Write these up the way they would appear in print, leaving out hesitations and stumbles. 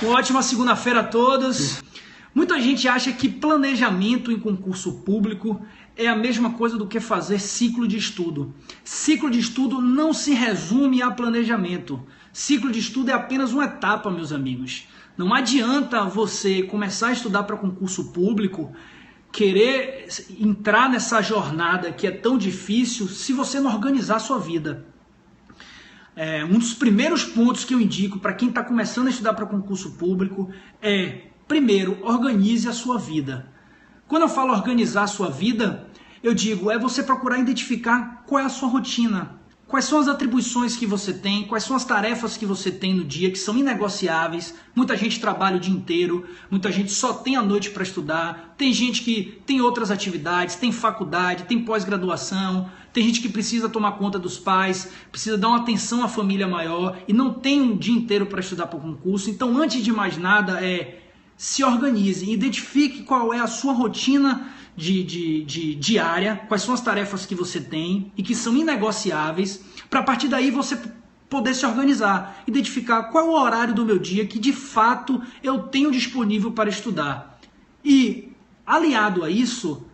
Uma ótima segunda-feira a todos. Muita gente acha que planejamento em concurso público é a mesma coisa do que fazer ciclo de estudo. Ciclo de estudo não se resume a planejamento. Ciclo de estudo é apenas uma etapa, meus amigos. Não adianta você começar a estudar para concurso público, querer entrar nessa jornada que é tão difícil se você não organizar a sua vida. Um dos primeiros pontos que eu indico para quem está começando a estudar para concurso público é, primeiro, organize a sua vida. Quando eu falo organizar a sua vida, eu digo, é você procurar identificar qual é a sua rotina, quais são as atribuições que você tem, quais são as tarefas que você tem no dia, que são inegociáveis. Muita gente trabalha o dia inteiro, muita gente só tem a noite para estudar, tem gente que tem outras atividades, tem faculdade, tem pós-graduação, tem gente que precisa tomar conta dos pais, precisa dar uma atenção à família maior e não tem um dia inteiro para estudar para o concurso. Então, antes de mais nada, se organize, identifique qual é a sua rotina diária, quais são as tarefas que você tem e que são inegociáveis, para a partir daí você poder se organizar, identificar qual é o horário do meu dia que de fato eu tenho disponível para estudar. E aliado a isso,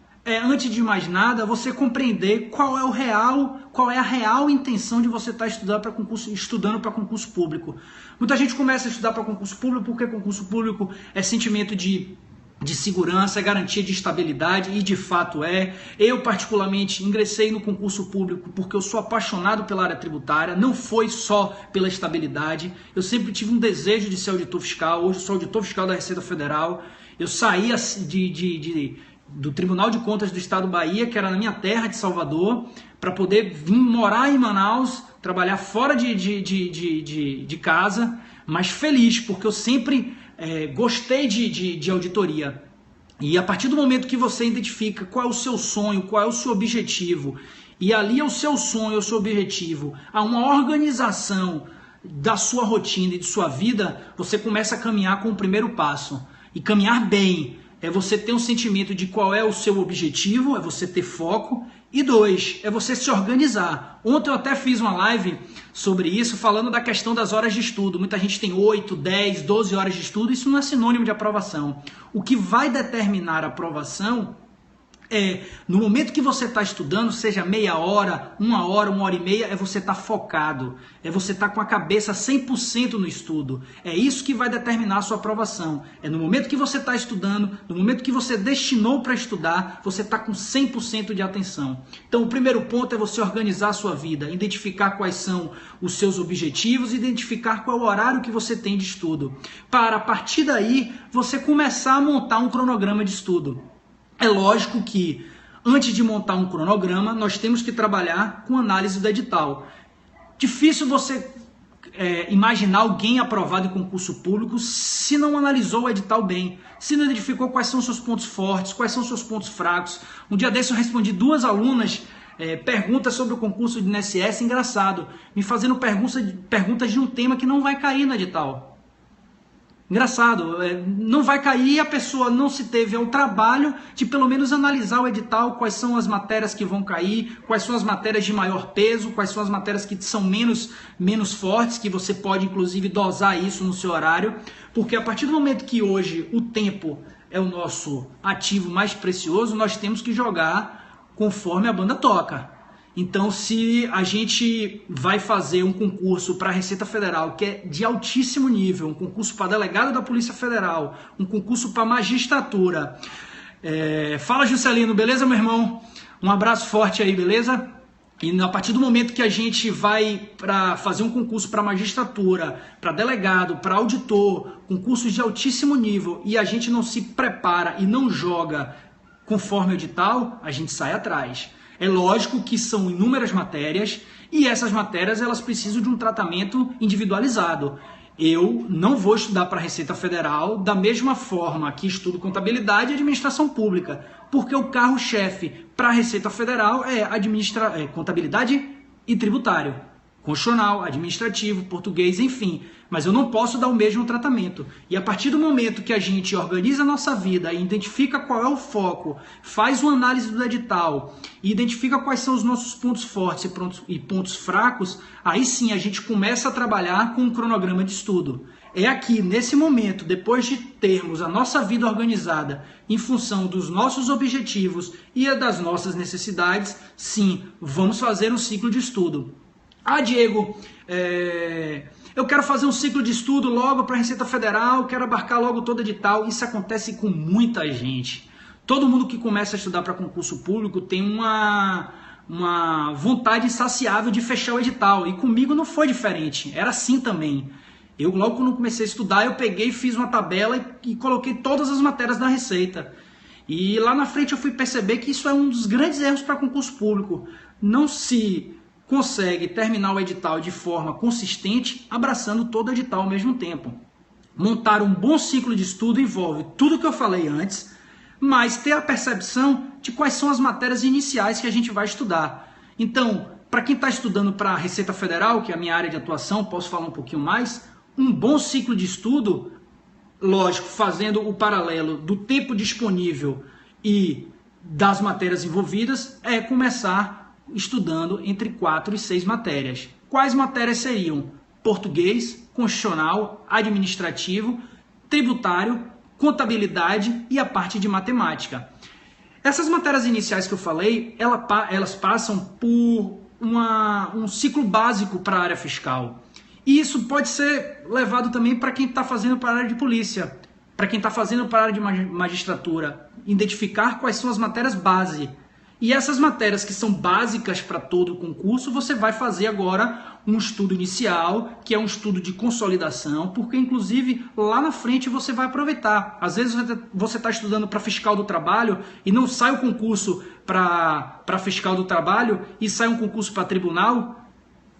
antes de mais nada, você compreender qual é a real intenção de você estar estudando para concurso público. Muita gente começa a estudar para concurso público porque concurso público é sentimento de segurança, é garantia de estabilidade, e de fato é. Eu, particularmente, ingressei no concurso público porque eu sou apaixonado pela área tributária, não foi só pela estabilidade. Eu sempre tive um desejo de ser auditor fiscal, hoje eu sou auditor fiscal da Receita Federal. Eu saí do Tribunal de Contas do Estado da Bahia, que era na minha terra de Salvador, para poder vir morar em Manaus, trabalhar fora de casa, mas feliz, porque eu sempre gostei de auditoria. E a partir do momento que você identifica qual é o seu sonho, qual é o seu objetivo, e ali é o seu sonho, o seu objetivo, há uma organização da sua rotina e de sua vida, você começa a caminhar com o primeiro passo. E caminhar bem é você ter um sentimento de qual é o seu objetivo, é você ter foco. E 2, é você se organizar. Ontem eu até fiz uma live sobre isso, falando da questão das horas de estudo. Muita gente tem 8, 10, 12 horas de estudo, isso não é sinônimo de aprovação. O que vai determinar a aprovação no momento que você está estudando, seja meia hora, uma hora e meia, é você estar focado, é você estar com a cabeça 100% no estudo. É isso que vai determinar a sua aprovação. É no momento que você está estudando, no momento que você destinou para estudar, você está com 100% de atenção. Então, o primeiro ponto é você organizar a sua vida, identificar quais são os seus objetivos, identificar qual é o horário que você tem de estudo, para a partir daí você começar a montar um cronograma de estudo. É lógico que, antes de montar um cronograma, nós temos que trabalhar com análise do edital. Difícil você imaginar alguém aprovado em concurso público se não analisou o edital bem, se não identificou quais são os seus pontos fortes, quais são os seus pontos fracos. Um dia desse eu respondi 2 alunas perguntas sobre o concurso de INSS, engraçado, me fazendo perguntas de um tema que não vai cair no edital. Engraçado, não vai cair e a pessoa não se teve ao trabalho de pelo menos analisar o edital, quais são as matérias que vão cair, quais são as matérias de maior peso, quais são as matérias que são menos fortes, que você pode inclusive dosar isso no seu horário, porque a partir do momento que hoje o tempo é o nosso ativo mais precioso, nós temos que jogar conforme a banda toca. Então, se a gente vai fazer um concurso para a Receita Federal, que é de altíssimo nível, um concurso para delegado da Polícia Federal, um concurso para magistratura. Fala, Juscelino, beleza, meu irmão? Um abraço forte aí, beleza? E a partir do momento que a gente vai para fazer um concurso para magistratura, para delegado, para auditor, concursos de altíssimo nível, e a gente não se prepara e não joga conforme o edital, a gente sai atrás. É lógico que são inúmeras matérias e essas matérias elas precisam de um tratamento individualizado. Eu não vou estudar para a Receita Federal da mesma forma que estudo contabilidade e administração pública, porque o carro-chefe para a Receita Federal é contabilidade e tributário. Constitucional, administrativo, português, enfim. Mas eu não posso dar o mesmo tratamento. E a partir do momento que a gente organiza a nossa vida e identifica qual é o foco, faz uma análise do edital e identifica quais são os nossos pontos fortes e pontos fracos, aí sim a gente começa a trabalhar com um cronograma de estudo. É aqui, nesse momento, depois de termos a nossa vida organizada em função dos nossos objetivos e das nossas necessidades, sim, vamos fazer um ciclo de estudo. Ah, Diego, eu quero fazer um ciclo de estudo logo para a Receita Federal, quero abarcar logo todo edital. Isso acontece com muita gente. Todo mundo que começa a estudar para concurso público tem uma vontade insaciável de fechar o edital. E comigo não foi diferente, era assim também. Eu, logo quando comecei a estudar, eu peguei, fiz uma tabela e coloquei todas as matérias da Receita. E lá na frente eu fui perceber que isso é um dos grandes erros para concurso público. Não se consegue terminar o edital de forma consistente, abraçando todo o edital ao mesmo tempo. Montar um bom ciclo de estudo envolve tudo que eu falei antes, mas ter a percepção de quais são as matérias iniciais que a gente vai estudar. Então, para quem está estudando para a Receita Federal, que é a minha área de atuação, posso falar um pouquinho mais, um bom ciclo de estudo, lógico, fazendo o paralelo do tempo disponível e das matérias envolvidas, é começar estudando entre 4 e 6 matérias. Quais matérias seriam? Português, constitucional, administrativo, tributário, contabilidade e a parte de matemática. Essas matérias iniciais que eu falei, elas passam por um ciclo básico para a área fiscal. E isso pode ser levado também para quem está fazendo para a área de polícia, para quem está fazendo para a área de magistratura. Identificar quais são as matérias base. E essas matérias que são básicas para todo o concurso, você vai fazer agora um estudo inicial, que é um estudo de consolidação, porque inclusive lá na frente você vai aproveitar. Às vezes você está estudando para fiscal do trabalho e não sai o concurso para fiscal do trabalho e sai um concurso para tribunal,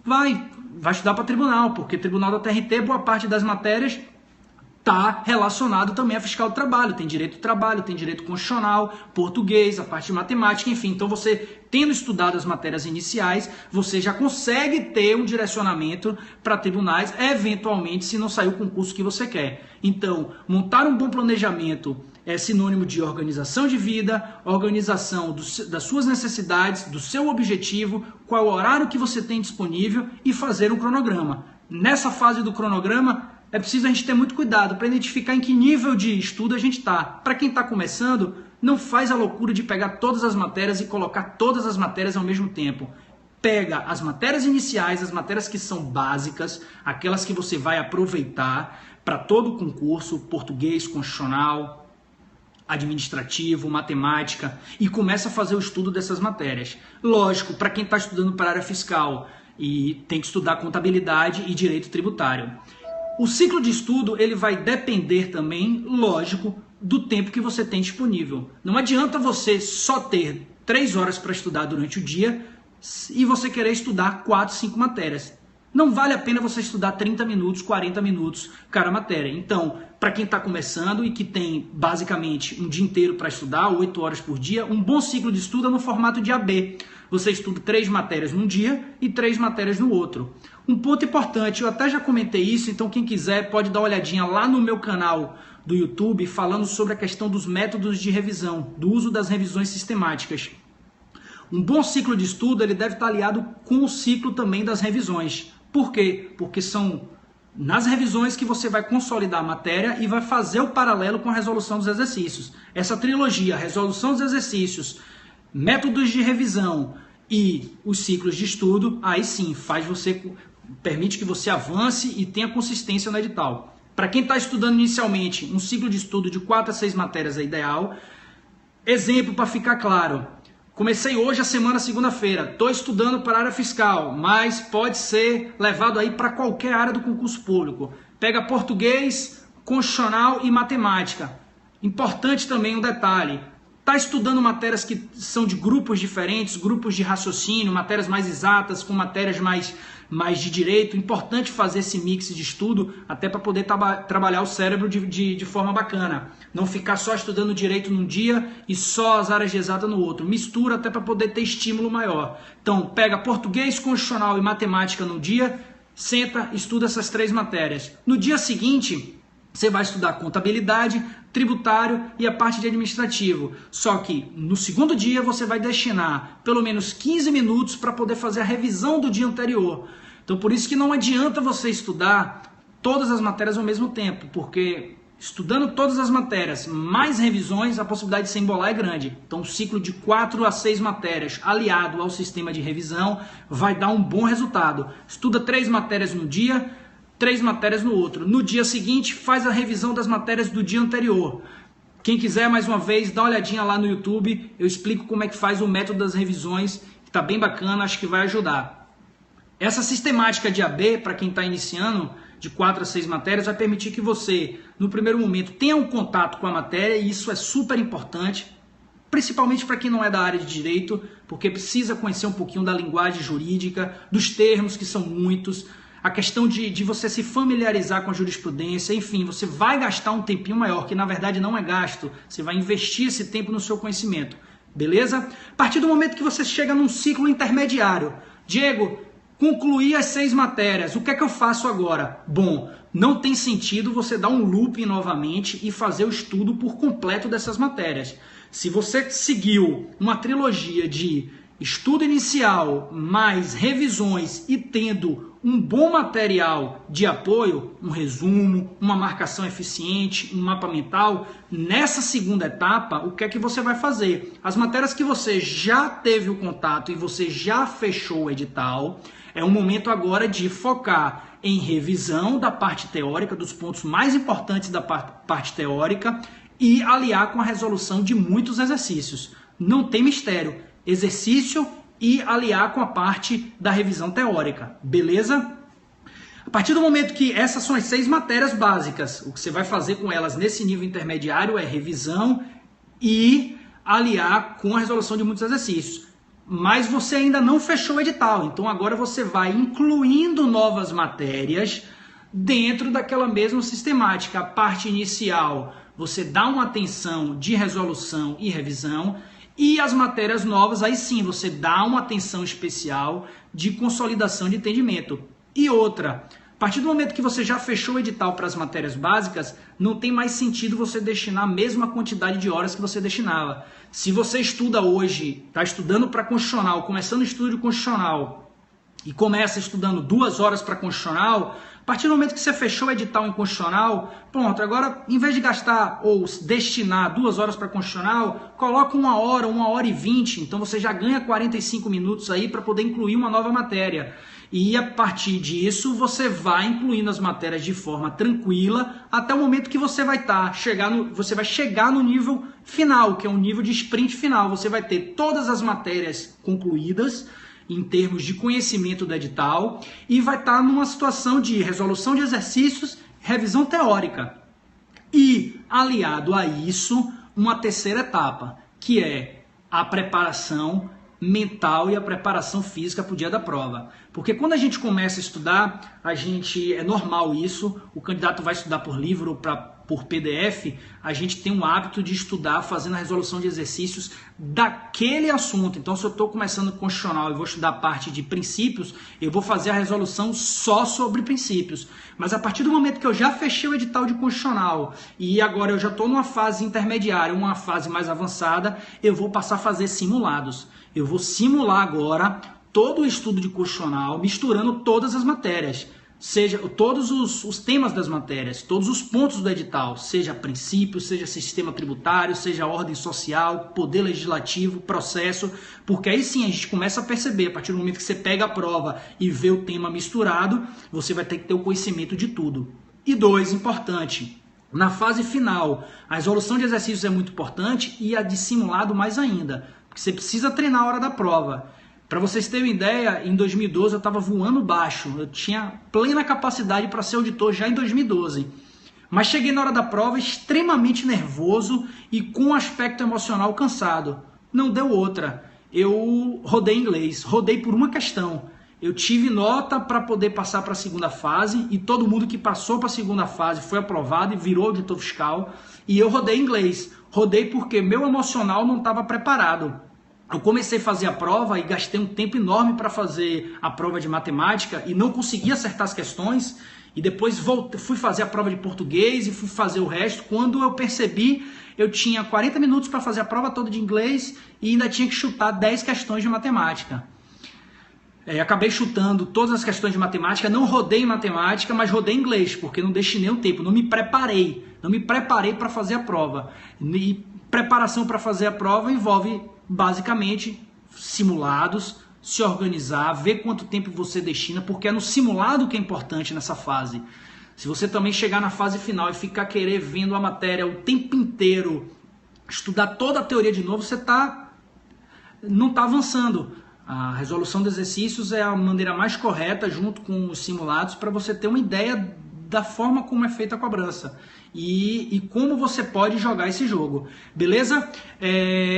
vai estudar para tribunal, porque tribunal da TRT, boa parte das matérias está relacionado também a fiscal do trabalho. Tem direito do trabalho, tem direito constitucional, português, a parte de matemática, enfim. Então você, tendo estudado as matérias iniciais, você já consegue ter um direcionamento para tribunais, eventualmente, se não sair o concurso que você quer. Então, montar um bom planejamento é sinônimo de organização de vida, organização das suas necessidades, do seu objetivo, qual o horário que você tem disponível e fazer um cronograma. Nessa fase do cronograma, é preciso a gente ter muito cuidado para identificar em que nível de estudo a gente está. Para quem está começando, não faz a loucura de pegar todas as matérias e colocar todas as matérias ao mesmo tempo. Pega as matérias iniciais, as matérias que são básicas, aquelas que você vai aproveitar para todo o concurso, português, constitucional, administrativo, matemática, e começa a fazer o estudo dessas matérias. Lógico, para quem está estudando para a área fiscal, e tem que estudar contabilidade e direito tributário. O ciclo de estudo ele vai depender também, lógico, do tempo que você tem disponível. Não adianta você só ter 3 horas para estudar durante o dia e você querer estudar 4, 5 matérias. Não vale a pena você estudar 30 minutos, 40 minutos cada matéria. Então, para quem está começando e que tem basicamente um dia inteiro para estudar, 8 horas por dia, um bom ciclo de estudo é no formato de AB. Você estuda 3 matérias num dia e 3 matérias no outro. Um ponto importante, eu até já comentei isso, então quem quiser pode dar uma olhadinha lá no meu canal do YouTube falando sobre a questão dos métodos de revisão, do uso das revisões sistemáticas. Um bom ciclo de estudo ele deve estar aliado com o ciclo também das revisões. Por quê? Porque são nas revisões que você vai consolidar a matéria e vai fazer o paralelo com a resolução dos exercícios. Essa trilogia, resolução dos exercícios, métodos de revisão e os ciclos de estudo, aí sim, permite que você avance e tenha consistência no edital. Para quem está estudando inicialmente, um ciclo de estudo de 4 a 6 matérias é ideal. Exemplo para ficar claro. Comecei hoje a semana, segunda-feira, estou estudando para a área fiscal, mas pode ser levado aí para qualquer área do concurso público. Pega português, constitucional e matemática. Importante também um detalhe, está estudando matérias que são de grupos diferentes, grupos de raciocínio, matérias mais exatas, com matérias mais de direito. Importante fazer esse mix de estudo, até para poder trabalhar o cérebro de forma bacana. Não ficar só estudando direito num dia e só as áreas de exata no outro. Mistura até para poder ter estímulo maior. Então, pega português, constitucional e matemática num dia, senta, estuda essas 3 matérias. No dia seguinte, você vai estudar contabilidade, tributário e a parte de administrativo. Só que no segundo dia você vai destinar pelo menos 15 minutos para poder fazer a revisão do dia anterior. Então por isso que não adianta você estudar todas as matérias ao mesmo tempo, porque estudando todas as matérias, mais revisões, a possibilidade de se embolar é grande. Então, um ciclo de 4 a 6 matérias aliado ao sistema de revisão vai dar um bom resultado. Estuda 3 matérias no dia, 3 matérias no outro. No dia seguinte, faz a revisão das matérias do dia anterior. Quem quiser, mais uma vez, dá uma olhadinha lá no YouTube, eu explico como é que faz o método das revisões, que está bem bacana, acho que vai ajudar. Essa sistemática de AB, para quem está iniciando, de 4 a 6 matérias, vai permitir que você, no primeiro momento, tenha um contato com a matéria, e isso é super importante, principalmente para quem não é da área de direito, porque precisa conhecer um pouquinho da linguagem jurídica, dos termos, que são muitos, a questão de você se familiarizar com a jurisprudência, enfim, você vai gastar um tempinho maior, que na verdade não é gasto, você vai investir esse tempo no seu conhecimento, beleza? A partir do momento que você chega num ciclo intermediário, Diego, concluí as 6 matérias, o que é que eu faço agora? Bom, não tem sentido você dar um looping novamente e fazer o estudo por completo dessas matérias. Se você seguiu uma trilogia de estudo inicial, mais revisões e tendo um bom material de apoio, um resumo, uma marcação eficiente, um mapa mental, nessa segunda etapa, o que é que você vai fazer? As matérias que você já teve o contato e você já fechou o edital, é um momento agora de focar em revisão da parte teórica, dos pontos mais importantes da parte teórica e aliar com a resolução de muitos exercícios. Não tem mistério. Exercício e aliar com a parte da revisão teórica, beleza? A partir do momento que essas são as 6 matérias básicas, o que você vai fazer com elas nesse nível intermediário é revisão e aliar com a resolução de muitos exercícios. Mas você ainda não fechou o edital, então agora você vai incluindo novas matérias dentro daquela mesma sistemática. A parte inicial, você dá uma atenção de resolução e revisão, e as matérias novas, aí sim, você dá uma atenção especial de consolidação de entendimento. E outra, a partir do momento que você já fechou o edital para as matérias básicas, não tem mais sentido você destinar a mesma quantidade de horas que você destinava. Se você estuda hoje, está estudando para constitucional, começando o estudo de constitucional, e começa estudando 2 horas para constitucional, a partir do momento que você fechou o edital em constitucional, pronto, agora em vez de gastar ou destinar 2 horas para constitucional, coloca 1 hora, 1h20, então você já ganha 45 minutos aí para poder incluir uma nova matéria. E a partir disso você vai incluindo as matérias de forma tranquila até o momento que você vai chegar no nível final, que é um nível de sprint final. Você vai ter todas as matérias concluídas em termos de conhecimento do edital e vai estar numa situação de resolução de exercícios, revisão teórica. E, aliado a isso, uma terceira etapa, que é a preparação mental e a preparação física para o dia da prova. Porque quando a gente começa a estudar, é normal isso, o candidato vai estudar por livro ou por PDF, a gente tem um hábito de estudar fazendo a resolução de exercícios daquele assunto. Então, se eu estou começando constitucional e vou estudar a parte de princípios, eu vou fazer a resolução só sobre princípios. Mas a partir do momento que eu já fechei o edital de constitucional e agora eu já estou numa fase intermediária, uma fase mais avançada, eu vou passar a fazer simulados. Eu vou simular agora todo o estudo de constitucional, misturando todas as matérias, seja todos os temas das matérias, todos os pontos do edital, seja princípio, seja sistema tributário, seja ordem social, poder legislativo, processo, porque aí sim a gente começa a perceber, a partir do momento que você pega a prova e vê o tema misturado, você vai ter que ter o conhecimento de tudo. E 2, importante, na fase final, a resolução de exercícios é muito importante e a de simulado mais ainda, porque você precisa treinar a hora da prova. Para vocês terem uma ideia, em 2012 eu estava voando baixo, eu tinha plena capacidade para ser auditor já em 2012. Mas cheguei na hora da prova extremamente nervoso e com um aspecto emocional cansado. Não deu outra. Eu rodei inglês, rodei por uma questão. Eu tive nota para poder passar para a segunda fase e todo mundo que passou para a segunda fase foi aprovado e virou auditor fiscal. E eu rodei inglês. Rodei porque meu emocional não estava preparado. Eu comecei a fazer a prova e gastei um tempo enorme para fazer a prova de matemática e não consegui acertar as questões. E depois fui fazer a prova de português e fui fazer o resto. Quando eu percebi, eu tinha 40 minutos para fazer a prova toda de inglês e ainda tinha que chutar 10 questões de matemática. Acabei chutando todas as questões de matemática, não rodei em matemática, mas rodei em inglês, porque não destinei o tempo, não me preparei para fazer a prova. E preparação para fazer a prova envolve basicamente simulados, se organizar, ver quanto tempo você destina, porque é no simulado que é importante nessa fase. Se você também chegar na fase final e ficar querer vendo a matéria o tempo inteiro, estudar toda a teoria de novo, você não está avançando. A resolução de exercícios é a maneira mais correta, junto com os simulados, para você ter uma ideia da forma como é feita a cobrança e como você pode jogar esse jogo. Beleza?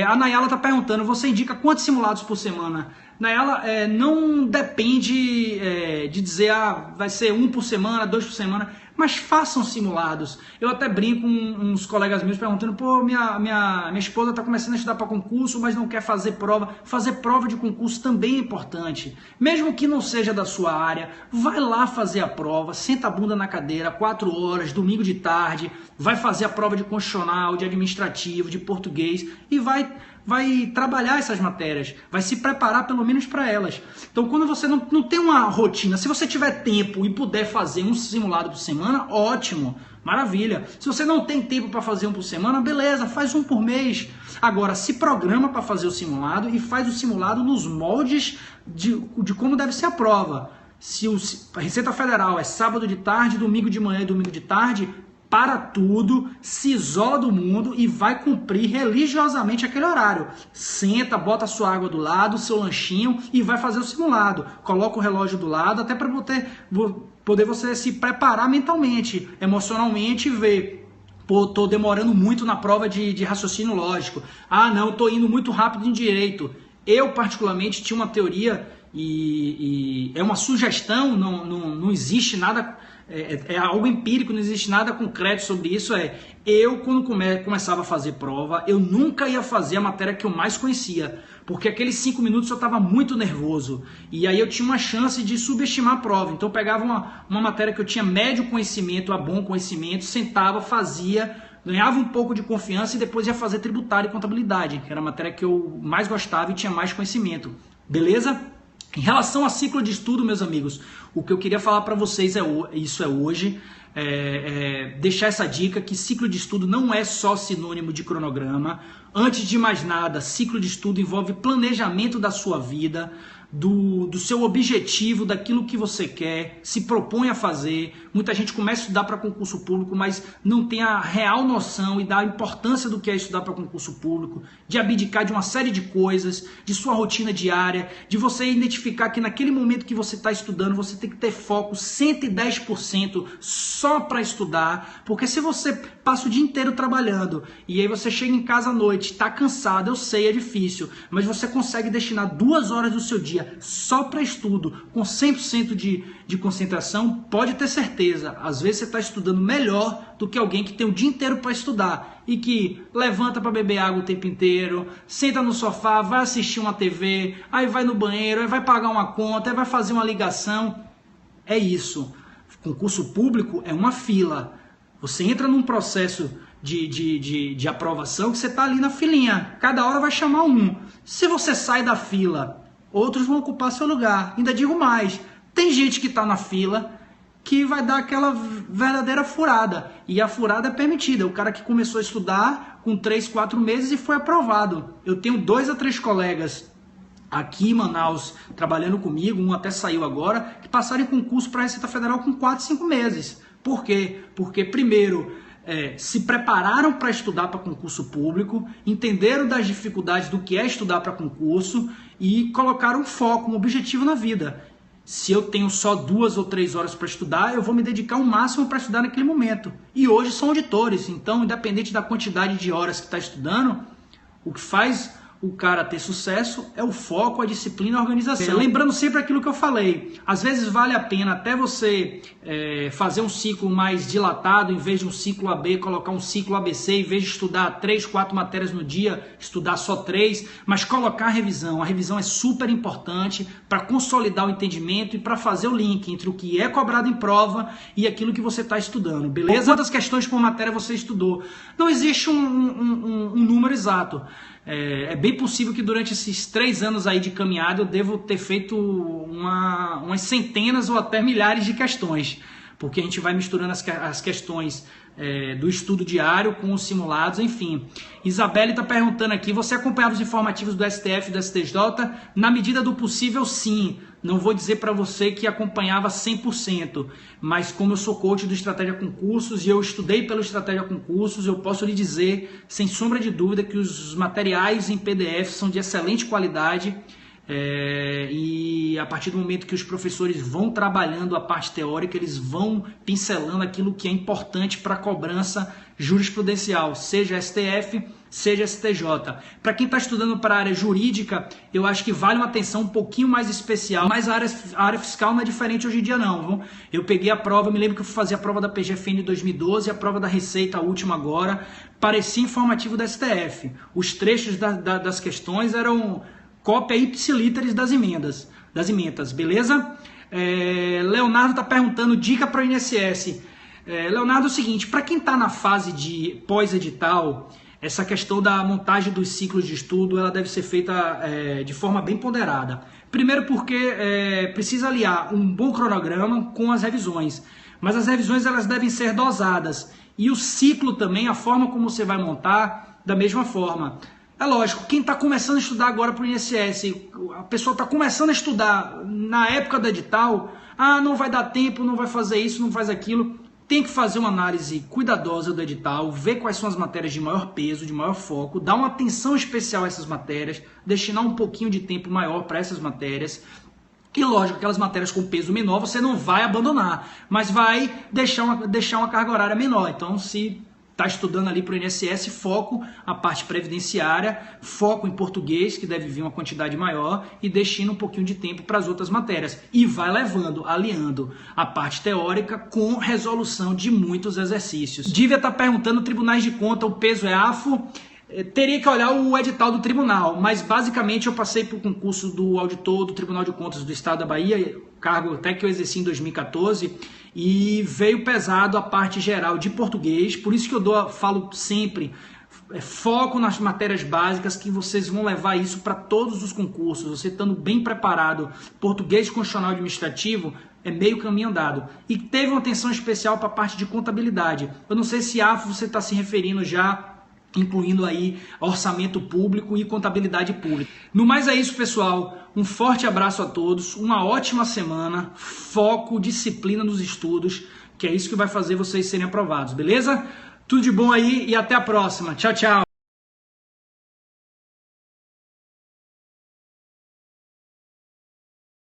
A Nayala está perguntando, você indica quantos simulados por semana? Nayala, não depende de dizer, vai ser 1 por semana, 2 por semana, mas façam simulados. Eu até brinco com uns colegas meus perguntando, pô, minha esposa está começando a estudar para concurso, mas não quer fazer prova. Fazer prova de concurso também é importante. Mesmo que não seja da sua área, vai lá fazer a prova, senta a bunda na cadeira, 4 horas, domingo de tarde, vai fazer a prova de constitucional, de administrativo, de português e vai trabalhar essas matérias, vai se preparar pelo menos para elas. Então, quando você não tem uma rotina, se você tiver tempo e puder fazer um simulado por semana, ótimo, maravilha. Se você não tem tempo para fazer um por semana, beleza, faz um por mês. Agora, se programa para fazer o simulado e faz o simulado nos moldes de como deve ser a prova. Se a Receita Federal é sábado de tarde, domingo de manhã e domingo de tarde, para tudo, se isola do mundo e vai cumprir religiosamente aquele horário. Senta, bota a sua água do lado, seu lanchinho e vai fazer o simulado. Coloca o relógio do lado, até para poder você se preparar mentalmente, emocionalmente e ver. Pô, tô demorando muito na prova de raciocínio lógico. Não, tô indo muito rápido em direito. Eu, particularmente, tinha uma teoria e é uma sugestão, não existe nada... É algo empírico, não existe nada concreto sobre isso. Eu quando começava a fazer prova, eu nunca ia fazer a matéria que eu mais conhecia, porque aqueles 5 minutos eu estava muito nervoso, e aí eu tinha uma chance de subestimar a prova. Então eu pegava uma matéria que eu tinha médio conhecimento a bom conhecimento, sentava, fazia, ganhava um pouco de confiança e depois ia fazer tributário e contabilidade, que era a matéria que eu mais gostava e tinha mais conhecimento. Beleza? Em relação a ciclo de estudo, meus amigos, o que eu queria falar para vocês hoje, deixar essa dica que ciclo de estudo não é só sinônimo de cronograma. Antes de mais nada, ciclo de estudo envolve planejamento da sua vida, do seu objetivo, daquilo que você quer, se propõe a fazer. Muita gente começa a estudar para concurso público, mas não tem a real noção e da importância do que é estudar para concurso público, de abdicar de uma série de coisas, de sua rotina diária, de você identificar que naquele momento que você está estudando, você tem que ter foco 110% só para estudar, porque se você passa o dia inteiro trabalhando e aí você chega em casa à noite, está cansado, eu sei, é difícil, mas você consegue destinar 2 horas do seu dia só para estudo, com 100% de concentração, pode ter certeza, às vezes você está estudando melhor do que alguém que tem o dia inteiro para estudar e que levanta para beber água o tempo inteiro, senta no sofá, vai assistir uma TV, aí vai no banheiro, aí vai pagar uma conta, aí vai fazer uma ligação. É isso. Concurso público é uma fila. Você entra num processo de aprovação que você está ali na filinha. Cada hora vai chamar um. Se você sai da fila, outros vão ocupar seu lugar. Ainda digo mais, tem gente que está na fila que vai dar aquela verdadeira furada. E a furada é permitida. O cara que começou a estudar com 3, 4 meses e foi aprovado. Eu tenho 2 a 3 colegas aqui em Manaus trabalhando comigo, um até saiu agora, que passaram em concurso para a Receita Federal com 4, 5 meses. Por quê? Porque primeiro... se prepararam para estudar para concurso público, entenderam das dificuldades do que é estudar para concurso e colocaram foco, um objetivo na vida. Se eu tenho só 2 ou 3 horas para estudar, eu vou me dedicar o máximo para estudar naquele momento. E hoje são auditores, então independente da quantidade de horas que está estudando, o que faz o cara ter sucesso é o foco, a disciplina e a organização. Lembrando sempre aquilo que eu falei, às vezes vale a pena até você fazer um ciclo mais dilatado, em vez de um ciclo AB, colocar um ciclo ABC, em vez de estudar 3, 4 matérias no dia, estudar só 3, mas colocar a revisão. A revisão é super importante para consolidar o entendimento e para fazer o link entre o que é cobrado em prova e aquilo que você está estudando, beleza? Quantas questões por matéria você estudou? Não existe um número exato. É bem possível que durante esses 3 anos aí de caminhada eu devo ter feito umas centenas ou até milhares de questões, porque a gente vai misturando as questões do estudo diário com os simulados, enfim. Isabelle está perguntando aqui, você acompanhava os informativos do STF e do STJ? Na medida do possível, sim. Não vou dizer para você que acompanhava 100%, mas como eu sou coach do Estratégia Concursos e eu estudei pelo Estratégia Concursos, eu posso lhe dizer, sem sombra de dúvida, que os materiais em PDF são de excelente qualidade. E a partir do momento que os professores vão trabalhando a parte teórica, eles vão pincelando aquilo que é importante para a cobrança jurisprudencial, seja STF, seja STJ. Para quem está estudando para a área jurídica, eu acho que vale uma atenção um pouquinho mais especial, mas a área fiscal não é diferente hoje em dia não, viu? Eu peguei a prova, me lembro que eu fui fazer a prova da PGFN em 2012, a prova da Receita, a última agora, parecia informativo da STF. Os trechos das questões eram cópia ipsilíteres das emendas, beleza? Leonardo está perguntando, dica para o INSS. Leonardo, é o seguinte, para quem está na fase de pós-edital, essa questão da montagem dos ciclos de estudo, ela deve ser feita de forma bem ponderada. Primeiro porque precisa aliar um bom cronograma com as revisões, mas as revisões elas devem ser dosadas. E o ciclo também, a forma como você vai montar, da mesma forma. É lógico, quem está começando a estudar agora para o INSS, a pessoa está começando a estudar na época do edital, não vai dar tempo, não vai fazer isso, não faz aquilo. Tem que fazer uma análise cuidadosa do edital, ver quais são as matérias de maior peso, de maior foco, dar uma atenção especial a essas matérias, destinar um pouquinho de tempo maior para essas matérias. E lógico, aquelas matérias com peso menor você não vai abandonar, mas vai deixar uma carga horária menor. Então, se está estudando ali para o INSS, foco a parte previdenciária, foco em português, que deve vir uma quantidade maior, e destina um pouquinho de tempo para as outras matérias. E vai levando, aliando a parte teórica com resolução de muitos exercícios. Dívia está perguntando, tribunais de conta, o peso é AFO? Teria que olhar o edital do tribunal, mas basicamente eu passei para o concurso do auditor do Tribunal de Contas do Estado da Bahia, cargo até que eu exerci em 2014, e veio pesado a parte geral de português, por isso que eu falo sempre, foco nas matérias básicas, que vocês vão levar isso para todos os concursos, você estando bem preparado, português constitucional administrativo, é meio caminho andado. E teve uma atenção especial para a parte de contabilidade. Eu não sei se AFO você está se referindo já, incluindo aí orçamento público e contabilidade pública. No mais é isso, pessoal. Um forte abraço a todos, uma ótima semana, foco, disciplina nos estudos, que é isso que vai fazer vocês serem aprovados, beleza? Tudo de bom aí e até a próxima. Tchau, tchau.